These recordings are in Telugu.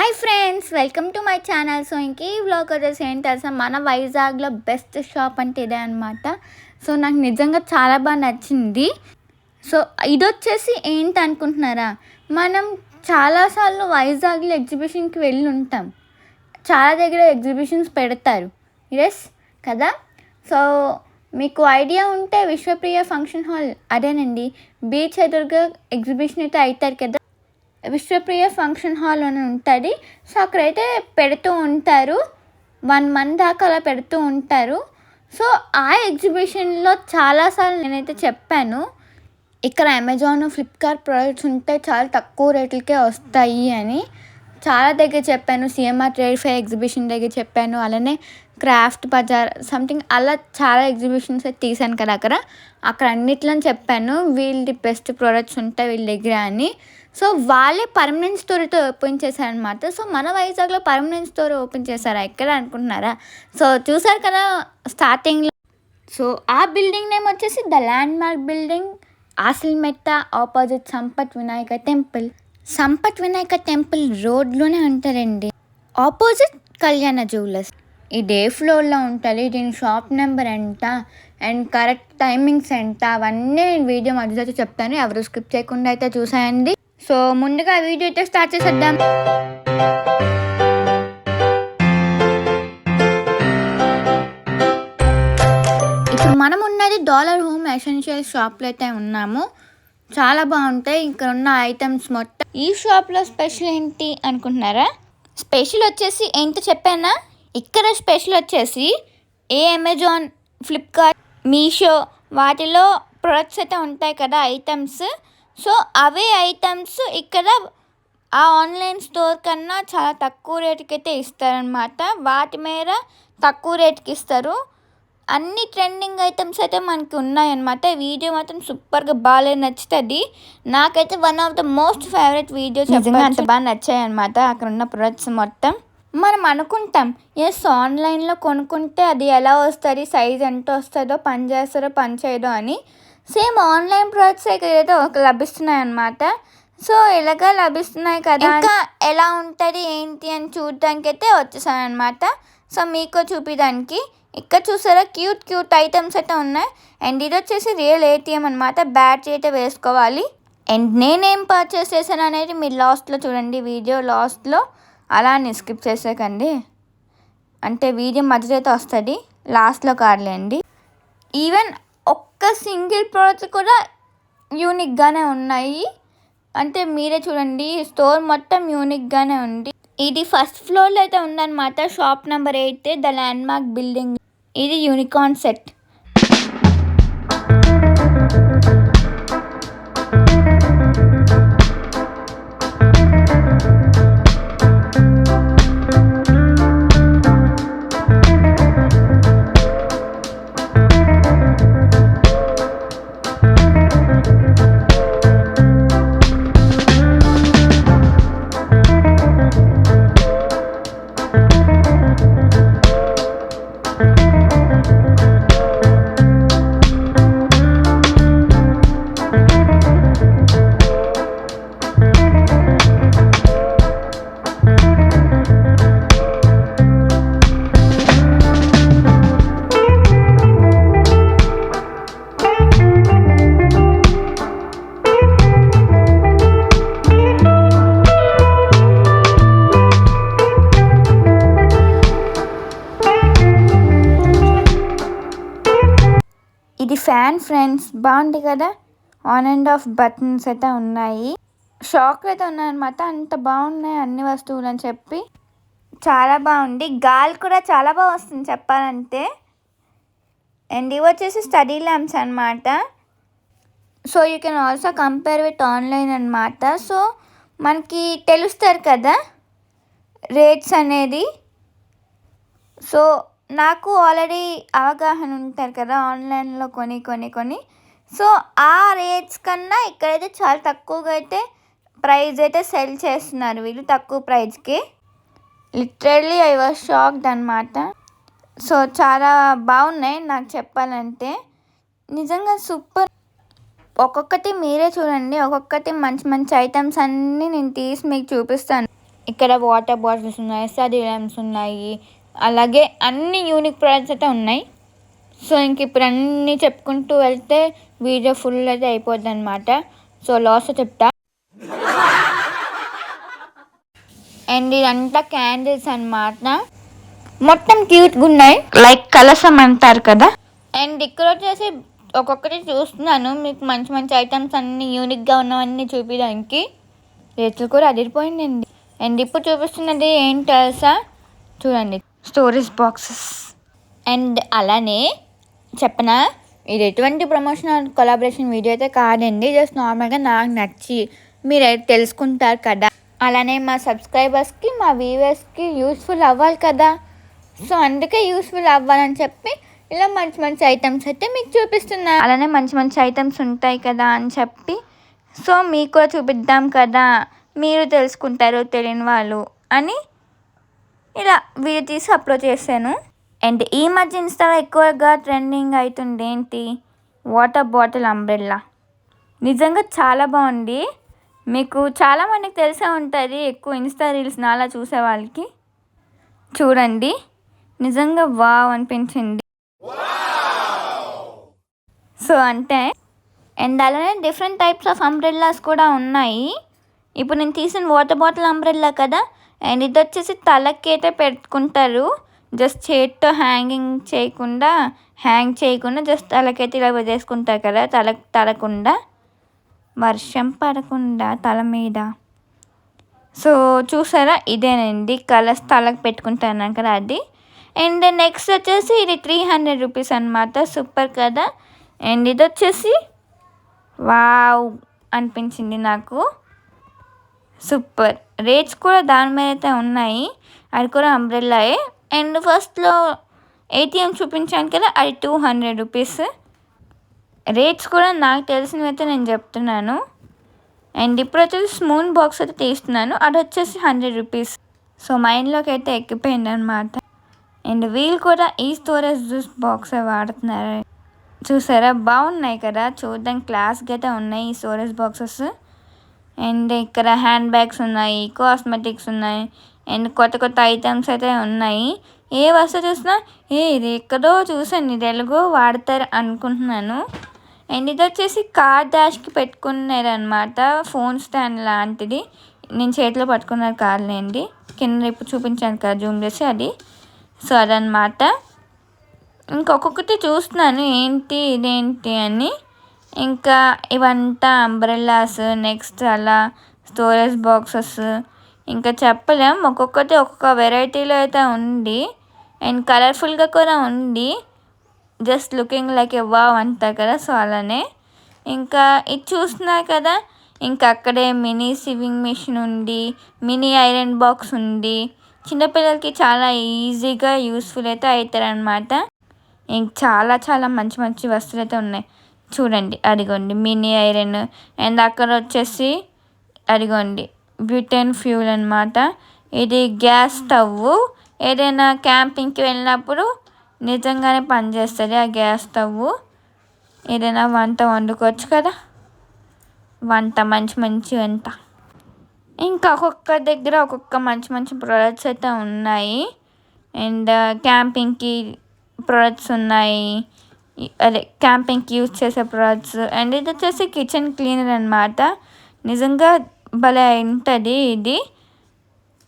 Hi friends, welcome to my channel. So ఇంక ఈ వ్లాగ్ వచ్చేసి ఏంటి తెలుసా, మన వైజాగ్లో బెస్ట్ షాప్ అంటే ఇదే అనమాట. సో నాకు నిజంగా చాలా బాగా నచ్చింది. సో ఇది వచ్చేసి ఏంటి అనుకుంటున్నారా, మనం చాలాసార్లు వైజాగ్లో ఎగ్జిబిషన్కి వెళ్ళి ఉంటాం. చాలా దగ్గర ఎగ్జిబిషన్స్ పెడతారు, ఎస్ కదా. సో మీకు ఐడియా ఉంటే విశ్వప్రియ ఫంక్షన్ హాల్ అదేనండి, బీచ్ ఎదురుగా ఎగ్జిబిషన్ అయితే అవుతారు కదా, విశ్వప్రియ ఫంక్షన్ హాల్ అని ఉంటుంది. సో అక్కడైతే పెడుతూ ఉంటారు, 1 month దాకా అలా పెడుతూ ఉంటారు. సో ఆ ఎగ్జిబిషన్లో చాలాసార్లు నేనైతే చెప్పాను, ఇక్కడ అమెజాన్, ఫ్లిప్కార్ట్ ప్రోడక్ట్స్ ఉంటే చాలా తక్కువ రేట్లకే వస్తాయి అని. చాలా దగ్గర చెప్పాను, సిఎంఆర్ ట్రేడ్ ఫెయిర్ ఎగ్జిబిషన్ దగ్గర చెప్పాను, అలానే క్రాఫ్ట్ బజార్ సంథింగ్ అలా చాలా ఎగ్జిబిషన్స్ అయితే తీసాను కదా అక్కడ అన్నిట్లో చెప్పాను వీళ్ళది బెస్ట్ ప్రోడక్ట్స్ ఉంటాయి వీళ్ళ దగ్గర అని. సో వాళ్ళే పర్మనెంట్ స్టోర్తో ఓపెన్ చేశారనమాట. సో మన వైజాగ్లో పర్మనెంట్ స్టోర్ ఓపెన్ చేశారా ఎక్కడ అనుకుంటున్నారా? సో చూసారు కదా స్టార్టింగ్లో. సో ఆ బిల్డింగ్ నేమ్ వచ్చేసి the landmark building, Asilmetta opposite Sampath Vinayaka temple. Sampath Vinayaka temple రోడ్లోనే ఉంటారండి, ఆపోజిట్ కళ్యాణ జ్యువెలర్స్. ఈ డే ఫ్లోర్లో ఉంటుంది. దీని షాప్ నెంబర్ ఎంత అండ్ కరెక్ట్ టైమింగ్స్ ఎంత అవన్నీ నేను వీడియో మధ్యలో చెప్తాను, ఎవరు స్కిప్ చేయకుండా అయితే చూసాయండి. సో ముందుగా వీడియో అయితే స్టార్ట్ చేసేద్దాం. ఇప్పుడు మనం ఉన్నది డాలర్ హోమ్ ఎసెన్షియల్ షాప్లో అయితే ఉన్నాము. చాలా బాగుంటాయి ఇక్కడ ఉన్న ఐటమ్స్ మొత్తం. ఈ షాప్లో స్పెషల్ ఏంటి అనుకుంటున్నారా? స్పెషల్ వచ్చేసి ఏంటో చెప్పానా, ఇక్కడ స్పెషల్ వచ్చేసి ఏ అమెజాన్, ఫ్లిప్కార్ట్, మీషో వాటిలో ప్రొడక్ట్స్ అయితే ఉంటాయి కదా ఐటమ్స్. సో అవే ఐటమ్స్ ఇక్కడ ఆ ఆన్లైన్ స్టోర్ కన్నా చాలా తక్కువ రేటుకి అయితే ఇస్తారనమాట. వాటి మీద తక్కువ రేటుకి ఇస్తారు. అన్ని ట్రెండింగ్ ఐటమ్స్ అయితే మనకి ఉన్నాయన్నమాట. వీడియో మాత్రం సూపర్గా బాగా నచ్చుతుంది. నాకైతే one of the most favourite videos, అంత బాగా నచ్చాయి అనమాట అక్కడ ఉన్న ప్రొడక్ట్స్ మొత్తం. మనం అనుకుంటాం ఎస్ ఆన్లైన్లో కొనుక్కుంటే అది ఎలా వస్తుంది, సైజ్ ఎంత వస్తుందో, పని చేస్తారో పని చేయదో అని. సేమ్ ఆన్లైన్ ప్రొడక్ట్స్ అయితే లభిస్తున్నాయి అన్నమాట. సో ఇలాగా లభిస్తున్నాయి కదా, ఇంకా ఎలా ఉంటుంది ఏంటి అని చూడడానికి అయితే వచ్చేసాను అనమాట. సో మీకు చూపించడానికి ఇక్కడ చూసారా క్యూట్ క్యూట్ ఐటమ్స్ అయితే ఉన్నాయి. అండ్ ఇది వచ్చేసి రియల్ ఏటీఎం అనమాట, బ్యాటరీ అయితే వేసుకోవాలి. అండ్ నేనేం పర్చేస్ చేశాను అనేది మీరు లాస్ట్లో చూడండి, వీడియో లాస్ట్లో. అలా అని స్కిప్ చేసేకండి, అంటే వీడియో మధ్యలో అయితే వస్తుంది, లాస్ట్లో కాదులేండి. ఈవెన్ ఒక్క సింగిల్ ప్రోడక్ట్ కూడా యూనిక్గానే ఉన్నాయి, అంటే మీరే చూడండి స్టోర్ మొత్తం యూనిక్గానే ఉంది. ఇది ఫస్ట్ ఫ్లోర్లో అయితే ఉందన్నమాట, shop number 8 the landmark building. ఇది యూనికార్న్ సెట్. ఇది ఫ్యాన్ ఫ్రెండ్స్, బాగుంది కదా, ఆన్ అండ్ ఆఫ్ బటన్స్ అయితే ఉన్నాయి. షాక్ అయితే ఉన్నాయన్నమాట, అంత బాగున్నాయి అన్ని వస్తువులు అని చెప్పి. చాలా బాగుంది, గాలి కూడా చాలా బాగా వస్తుంది చెప్పాలంటే. అండ్ ఇవి వచ్చేసి స్టడీ ల్యాంప్స్ అనమాట. So you can also compare with online అనమాట. సో మనకి తెలుస్తారు కదా రేట్స్ అనేది. సో నాకు ఆల్రెడీ అవగాహన ఉంటారు కదా ఆన్లైన్లో కొని. సో ఆ రేట్స్ కన్నా ఇక్కడైతే చాలా తక్కువగా అయితే ప్రైస్ అయితే సెల్ చేస్తున్నారు వీళ్ళు, తక్కువ ప్రైస్కి. లిటరల్లీ ఐ వాజ్ షాక్డ్ అనమాట. సో చాలా బాగున్నాయి నాకు చెప్పాలంటే, నిజంగా సూపర్. ఒక్కొక్కటి మీరే చూడండి, ఒక్కొక్కటి మంచి మంచి ఐటమ్స్ అన్నీ నేను తీసి మీకు చూపిస్తాను. ఇక్కడ వాటర్ బాటిల్స్ ఉన్నాయి, స్టడీ ల్యాంప్స్ ఉన్నాయి, అలాగే అన్ని యూనిక్ ప్రోడక్ట్స్ అయితే ఉన్నాయి. సో ఇంక ఇప్పుడు అన్నీ చెప్పుకుంటూ వెళ్తే వీడియో ఫుల్ అయితే అయిపోద్ది అనమాట. సో లాస్ట్ చెప్తా. అండ్ ఇదంతా క్యాండిల్స్ అనమాట, మొత్తం క్యూట్గా ఉన్నాయి, లైక్ కలసం అంటారు కదా. అండ్ ఇక్కడ వచ్చేసి ఒక్కొక్కటి చూస్తున్నాను మీకు మంచి మంచి ఐటమ్స్ అన్నీ యూనిక్గా ఉన్నవన్నీ చూపించడానికి. రేట్లు కూడా అదిరిపోయిందండి. అండ్ ఇప్పుడు చూపిస్తున్నది ఏంటి తెలుసా, చూడండి, స్టోరేజ్ బాక్సెస్. అండ్ అలానే చెప్పనా, ఇది ఎటువంటి ప్రమోషనల్ కొలాబరేషన్ వీడియో అయితే కాదండి, జస్ట్ నార్మల్గా నాకు నచ్చి మీరైతే తెలుసుకుంటారు కదా, అలానే మా సబ్స్క్రైబర్స్కి మా వ్యూవర్స్కి యూస్ఫుల్ అవ్వాలి కదా. సో అందుకే యూస్ఫుల్ అవ్వాలని చెప్పి ఇలా మంచి మంచి ఐటమ్స్ అయితే మీకు చూపిస్తున్నా. అలానే మంచి మంచి ఐటమ్స్ ఉంటాయి కదా అని చెప్పి సో మీకు కూడా చూపిద్దాం కదా, మీరు తెలుసుకుంటారు తెలియని వాళ్ళు అని ఇలా వీడియో తీసి అప్లోడ్ చేశాను. అండ్ ఈ మధ్య ఇన్స్టాలో ఎక్కువగా ట్రెండింగ్ అవుతుంది ఏంటి, వాటర్ బాటిల్ అంబ్రెల్లా. నిజంగా చాలా బాగుంది, మీకు చాలామందికి తెలిసే ఉంటుంది, ఎక్కువ ఇన్స్టా రీల్స్ నాలా చూసే వాళ్ళకి. చూడండి, నిజంగా వావ్ అనిపించింది. సో అంటే అండ్ అలానే డిఫరెంట్ టైప్స్ ఆఫ్ అంబ్రెల్లాస్ కూడా ఉన్నాయి. ఇప్పుడు నేను తీసిన వాటర్ బాటిల్ అంబ్రెల్లా కదా, అండ్ ఇది వచ్చేసి తలకి అయితే పెట్టుకుంటారు, జస్ట్ చేతితో హ్యాంగ్ చేయకుండా జస్ట్ తలకైతే ఇలా వదిలేసుకుంటారు కదా, తడకుండా వర్షం పడకుండా తల మీద. సో చూసారా, ఇదేనండి కలర్స్ తలకు పెట్టుకుంటాను కదా అది. అండ్ నెక్స్ట్ వచ్చేసి ఇది 300 రూపీస్ అనమాట, సూపర్ కదా. అండ్ ఇది వచ్చేసి వావ్ అనిపించింది నాకు, సూపర్. రేట్స్ కూడా దాని మీద అయితే ఉన్నాయి, అది కూడా అంబ్రెల్లాయే. అండ్ ఫస్ట్లో ఏటీఎం చూపించాను కదా, అది 200 రూపీస్. రేట్స్ కూడా నాకు తెలిసినవైతే నేను చెప్తున్నాను. అండ్ ఇప్పుడు వచ్చేసి స్మూన్ బాక్స్ అయితే తీస్తున్నాను, అది వచ్చేసి 100 రూపీస్. సో మైండ్లోకి అయితే ఎక్కిపోయింది అనమాట. అండ్ వీళ్ళు కూడా ఈ స్టోరేజ్ జ్యూస్ బాక్స్ వాడుతున్నారు, చూసారా, బాగున్నాయి కదా, చూడడానికి క్లాస్గా అయితే ఉన్నాయి ఈ స్టోరేజ్ బాక్సెస్. అండ్ ఇక్కడ హ్యాండ్ బ్యాగ్స్ ఉన్నాయి, కాస్మెటిక్స్ ఉన్నాయి, అండ్ కొత్త కొత్త ఐటమ్స్ అయితే ఉన్నాయి. ఏ వస్తువు చూసినా ఇది ఎక్కడో చూసాను, ఇది ఎలాగో వాడతారు అనుకుంటున్నాను. అండ్ ఇది వచ్చేసి కార్ డాష్కి పెట్టుకున్నారు అనమాట, ఫోన్ స్టాండ్ లాంటిది. నేను చేతిలో పట్టుకున్నారు కార్లేండి, కింద ఇప్పుడు చూపించాను కదా జూమ్ చేసి అది. సో అదనమాట. ఇంకొకటి చూస్తున్నాను ఏంటి ఇదేంటి అని. ఇంకా ఇవంతా అంబ్రెల్లాస్, నెక్స్ట్ అలా స్టోరేజ్ బాక్సెస్, ఇంకా చెప్పలేం, ఒక్కొక్కటి ఒక్కొక్క వెరైటీలో అయితే ఉంది. అండ్ కలర్ఫుల్గా కూడా ఉంది, జస్ట్ లుకింగ్ లైక్ ఏ వావ్ అంటారు కదా, సో అలానే. ఇంకా ఇది చూస్తున్నారు కదా, ఇంకా అక్కడే మినీ సివింగ్ మిషన్ ఉంది, మినీ ఐరన్ బాక్స్ ఉంది, చిన్నపిల్లలకి చాలా ఈజీగా యూస్ఫుల్ అయితే అవుతారనమాట. ఇంక చాలా చాలా మంచి మంచి వస్తువులు అయితే ఉన్నాయి, చూడండి. అదిగోండి మినీ ఐరన్. అండ్ అక్కడ వచ్చేసి అదిగోండి బ్యూటెన్ ఫ్యూల్ అనమాట, ఇది గ్యాస్ స్టవ్. ఏదైనా క్యాంపింగ్కి వెళ్ళినప్పుడు నిజంగానే పనిచేస్తుంది ఆ గ్యాస్ స్టవ్, ఏదైనా వంట వండుకోవచ్చు కదా, మంచి మంచి వంట. ఇంకా ఒక్కొక్క దగ్గర ఒక్కొక్క మంచి మంచి ప్రోడక్ట్స్ అయితే ఉన్నాయి. అండ్ క్యాంపింగ్కి ప్రోడక్ట్స్ ఉన్నాయి, అదే క్యాంపింగ్కి యూజ్ చేసే ప్రోడక్ట్స్. అండ్ ఇది వచ్చేసి కిచెన్ క్లీనర్ అనమాట, నిజంగా భలే ఉంటుంది ఇది,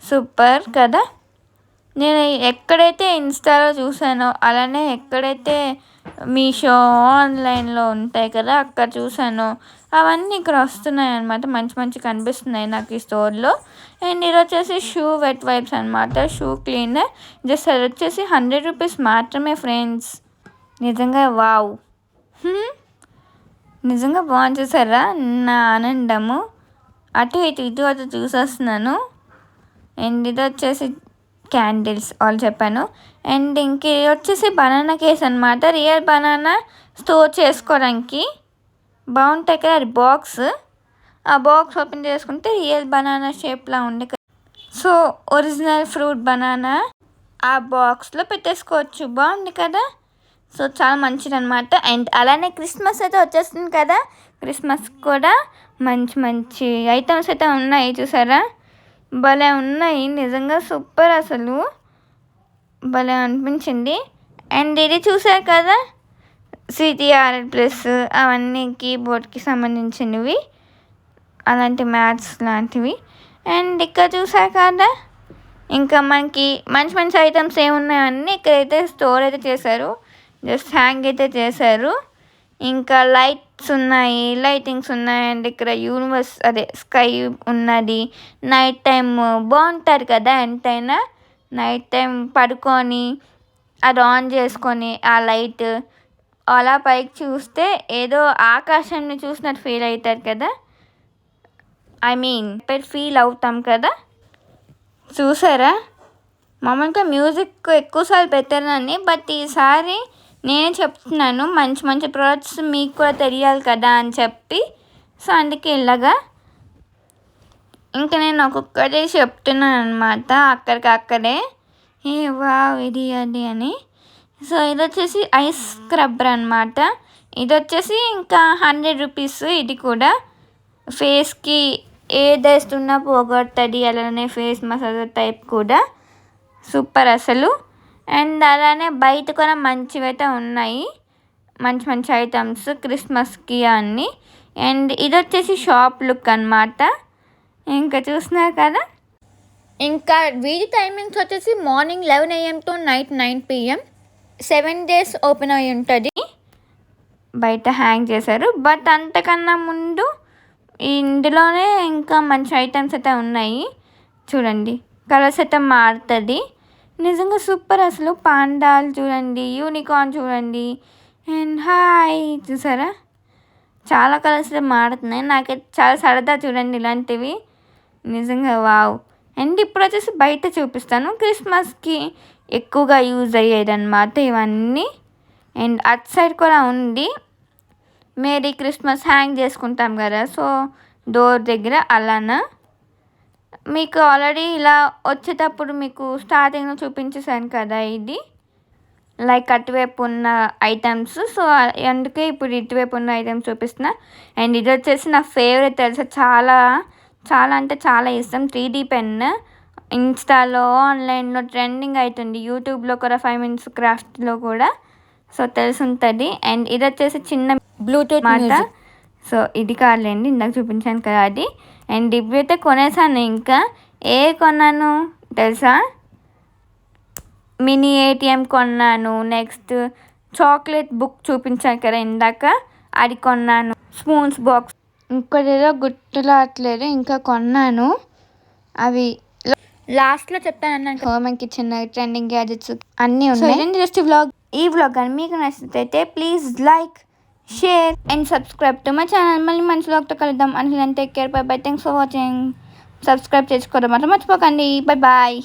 సూపర్ కదా. నేను ఎక్కడైతే ఇన్స్టాలో చూసానో అలానే ఎక్కడైతే మీషో ఆన్లైన్లో ఉంటాయి కదా అక్కడ చూసానో అవన్నీ ఇక్కడ వస్తున్నాయి అనమాట, మంచి మంచి కనిపిస్తున్నాయి నాకు ఈ స్టోర్లో. అండ్ ఇది వచ్చేసి షూ వెట్ వైప్స్ అనమాట, షూ క్లీనర్. జస్ట్ అది వచ్చేసి 100 రూపీస్ మాత్రమే ఫ్రెండ్స్. నిజంగా వావ్, నిజంగా బాగుంది, చూసారా నా ఆనందము. అటు అటు చూసేస్తున్నాను. అండ్ ఇది వచ్చేసి క్యాండిల్స్ ఆల్ చెప్పాను. అండ్ ఇంక వచ్చేసి బనానా కేస్ అనమాట, రియల్ బనానా స్టోర్ చేసుకోవడానికి బాగుంటాయి కదా. అది బాక్స్, ఆ బాక్స్ ఓపెన్ చేసుకుంటే రియల్ బనానా షేప్లా ఉండే, సో ఒరిజినల్ ఫ్రూట్ బనానా ఆ బాక్స్లో పెట్టేసుకోవచ్చు, బాగుంది కదా. సో చాలా మంచిది అనమాట. అండ్ అలానే క్రిస్మస్ అయితే వచ్చేస్తుంది కదా, క్రిస్మస్ కూడా మంచి మంచి ఐటమ్స్ అయితే ఉన్నాయి చూసారా. భలే ఉన్నాయి, నిజంగా సూపర్ అసలు, భలే అనిపించింది. అండ్ ఇది చూసారు కదా, సిటీఆర్ఎల్ ప్లస్ అవన్నీ కీబోర్డ్కి సంబంధించినవి, అలాంటి మ్యాథ్స్ లాంటివి. అండ్ ఇక్కడ చూసారు కదా, ఇంకా మనకి మంచి మంచి ఐటమ్స్ ఏమున్నాయన్నీ ఇక్కడైతే స్టోర్ అయితే చేశారు, జస్ట్ హ్యాంగ్ అయితే చేశారు. ఇంకా లైట్స్ ఉన్నాయి, లైటింగ్స్ ఉన్నాయి. అండ్ ఇక్కడ యూనివర్స్ అదే స్కై ఉన్నది. నైట్ టైం బాగుంటుంది కదా, ఎంతైనా నైట్ టైం పడుకొని అది ఆన్ చేసుకొని ఆ లైట్ అలా పైకి చూస్తే ఏదో ఆకాశాన్ని చూసినట్టు ఫీల్ అవుతారు కదా, ఐ మీన్ ఫీల్ అవుతాం కదా. చూసారా, మామూలుగా మ్యూజిక్ ఎక్కువసార్లు పెట్టారని, బట్ ఈసారి నేనే చెప్తున్నాను మంచి మంచి ప్రోడక్ట్స్ మీకు కూడా తెలియాలి కదా అని చెప్పి, సో అందుకే ఇలాగా ఇంకా నేను ఒక్కొక్కటి చెప్తున్నాను అనమాట, అక్కడికక్కడే వావ్ ఇది అది అని. సో ఇది వచ్చేసి ఐస్ స్క్రబ్బర్ అనమాట. ఇది వచ్చేసి ఇంకా 100 రూపీస్. ఇది కూడా ఫేస్కి ఏదేస్తున్నా పోగొడుతుంది, అలానే ఫేస్ మసాజ్ టైప్ కూడా సూపర్ అసలు. అండ్ అలానే బయట కూడా మంచివైతే ఉన్నాయి, మంచి మంచి ఐటమ్స్ క్రిస్మస్కి అన్నీ. అండ్ ఇది వచ్చేసి షాప్ లుక్ అనమాట, ఇంకా చూస్తున్నారు కదా. ఇంకా వీధి టైమింగ్స్ వచ్చేసి morning 11 AM to night 9 PM, 7 days open అయి ఉంటుంది. బయట హ్యాంగ్ చేశారు, బట్ అంతకన్నా ముందు ఇందులోనే ఇంకా మంచి ఐటమ్స్ అయితే ఉన్నాయి. చూడండి, కలర్స్ అయితే మారుతుంది, నిజంగా సూపర్ అసలు. పాండాలు చూడండి, యూనికార్న్ చూడండి, అండ్ హాయ్ చూసారా, చాలా కలర్స్ అయితే మారుతున్నాయి. నాకైతే చాలా సరదా చూడండి ఇలాంటివి, నిజంగా వావ్. అండ్ ఇప్పుడు వచ్చేసి బయట చూపిస్తాను, క్రిస్మస్కి ఎక్కువగా యూజ్ అయ్యేది అనమాట ఇవన్నీ. అండ్ అట్ సైడ్ కూడా ఉంది, మేరీ క్రిస్మస్ హ్యాంగ్ చేసుకుంటాం కదా, సో డోర్ దగ్గర అలానా. మీకు ఆల్రెడీ ఇలా వచ్చేటప్పుడు మీకు స్టార్టింగ్లో చూపించేసాను కదా, ఇది లైక్ అటువైపు ఉన్న ఐటమ్స్, సో అందుకే ఇప్పుడు ఇటువైపు ఉన్న ఐటమ్స్ చూపిస్తున్నా. అండ్ ఇది వచ్చేసి నా ఫేవరెట్ తెలుసా, చాలా చాలా అంటే చాలా ఇష్టం. 3D పెన్ ఇన్స్టాలో ఆన్లైన్లో ట్రెండింగ్ అవుతుంది, యూట్యూబ్లో కూడా 5 minutes క్రాఫ్ట్లో కూడా, సో తెలిసి ఉంటుంది. అండ్ ఇది వచ్చేసి చిన్న బ్లూటూత్ మాట, సో ఇది కాదులేండి ఇందాక చూపించాను కదా అది. అండ్ ఇవి అయితే కొనేసాను, ఇంకా కొన్నాను తెలుసా, మినీ ATM కొన్నాను, నెక్స్ట్ చాక్లెట్ బుక్ చూపించాను కదా ఇందాక అది కొన్నాను, స్పూన్స్ బాక్స్ ఇంకోటేదో గుర్తురావట్లేదు ఇంకా కొన్నాను, అవి లాస్ట్లో చెప్తాను అన్నాను. Home and kitchen trending gadgets అన్నీ ఉన్నాయి. జస్ట్ ఈ వ్లాగ్ కానీ మీకు నచ్చినట్లయితే please like, share and subscribe to my channel. మళ్ళీ మంచి వ్లాగ్తో కలుద్దాం. And take care, bye bye, thanks for watching. Subscribe చేసుకోవడం మాత్రం మర్చిపోకండి. Bye bye.